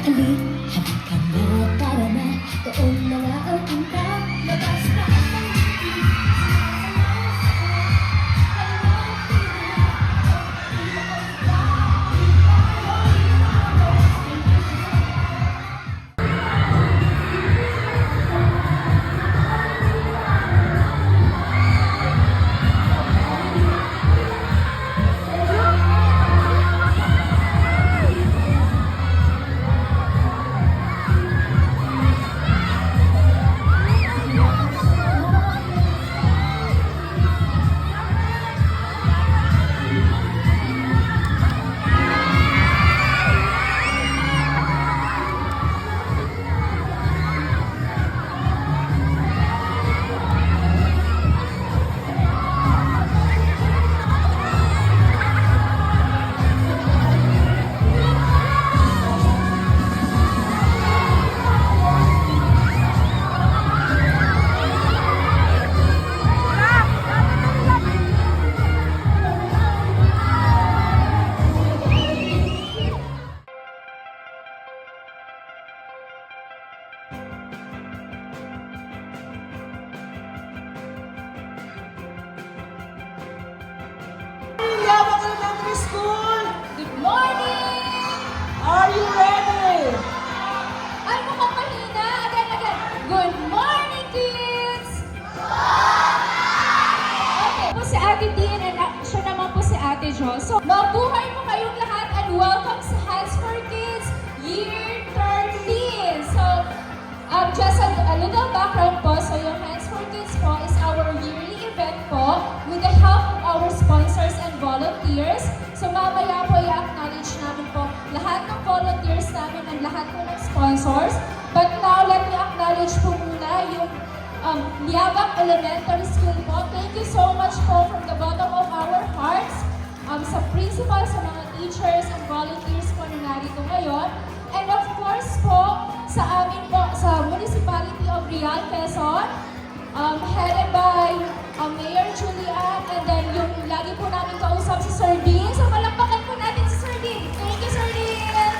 Halika, halika na, para na, doon na nga ang punta. Labas na ang School! Good morning! Are you ready? Ay, mukhang mahina. Again. Good morning, kids! Okay, po si Ate Dean and siya naman po si Ate Jo. So, mabuhay po kayong lahat and welcome sa Hands for Kids Year 13. So, just a little background po. So, yung Hands for Kids po is our yearly event po with the help of our sponsors and volunteers. So mamaya po i-acknowledge namin po lahat ng volunteers namin and lahat po ng sponsors. But now, let me acknowledge po muna yung Liabak Elementary School po. Thank you so much po from the bottom of our hearts sa principal, sa mga teachers and volunteers po na narito ngayon. And of course po, sa amin po, sa Municipality of Real, Quezon, headed by Mayor Julian, and then yung lagi po namin kausap si Sir Dean. So palakpakan po natin si Sir Dean. Thank you, Sir Dean!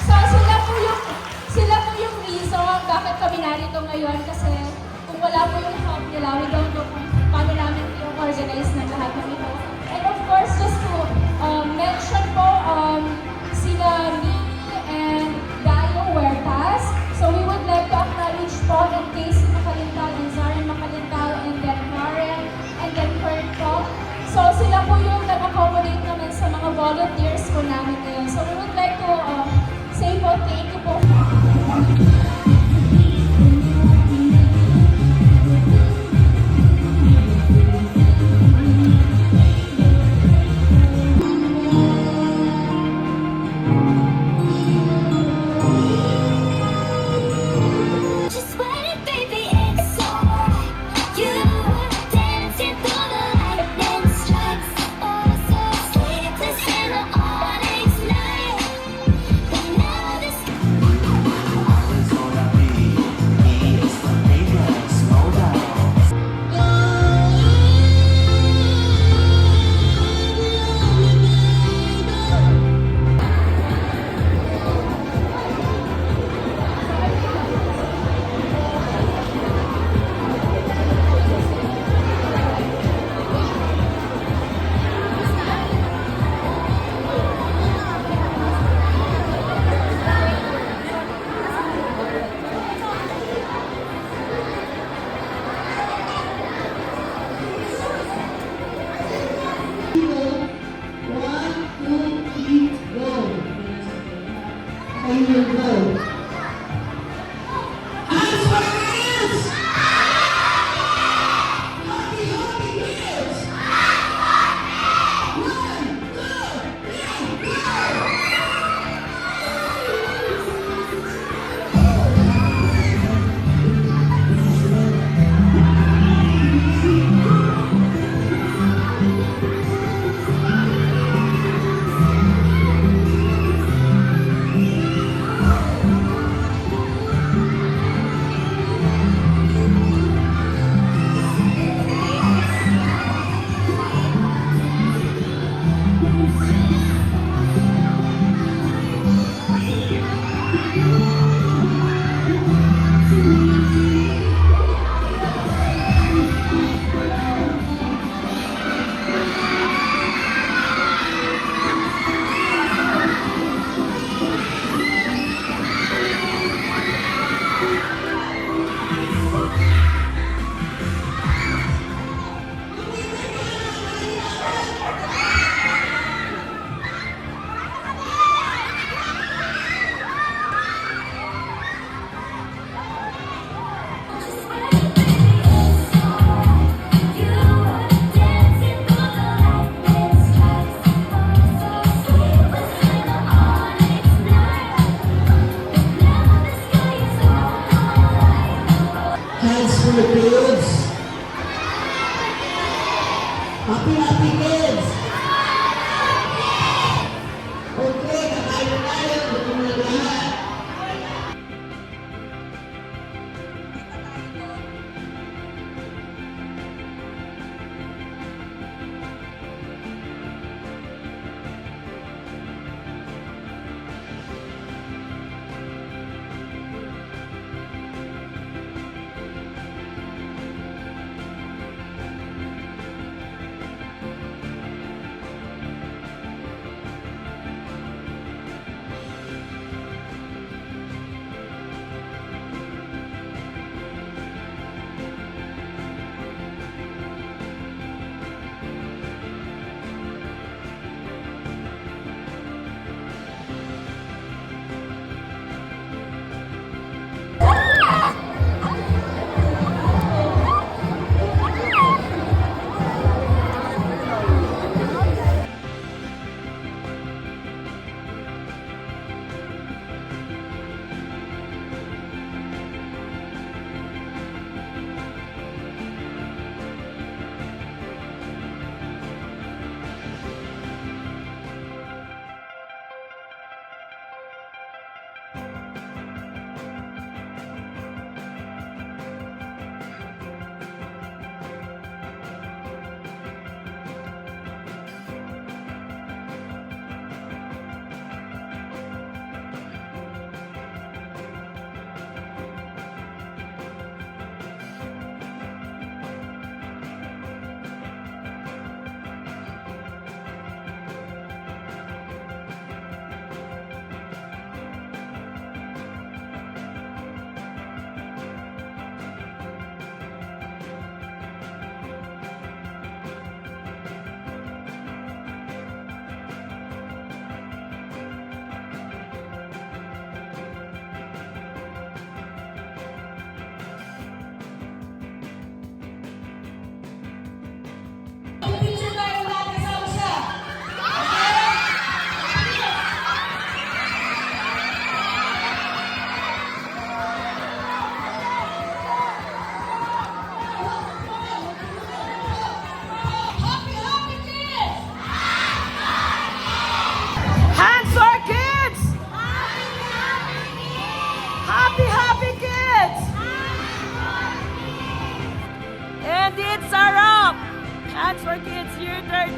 So sila po yung reason bakit kami narito ngayon, kasi kung wala po yung help nila, we don't know kung paano namin yung organize ng lahat ng ito. And of course, just to mention po sila Mimi and Dayo Huertas. So we would like to acknowledge po and Casey Makalintal and Zaren Makalintal and then Karen and then Kurt po. So sila po yung nag-accommodate naman sa mga volunteers po namin ngayon. So we would like to say po thank you po. And you go. Hands for kids! Happy kids! 1, 2, 3, go!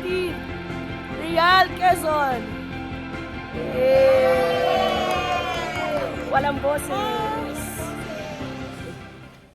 13. Real Quezon. Yay! Walang boses.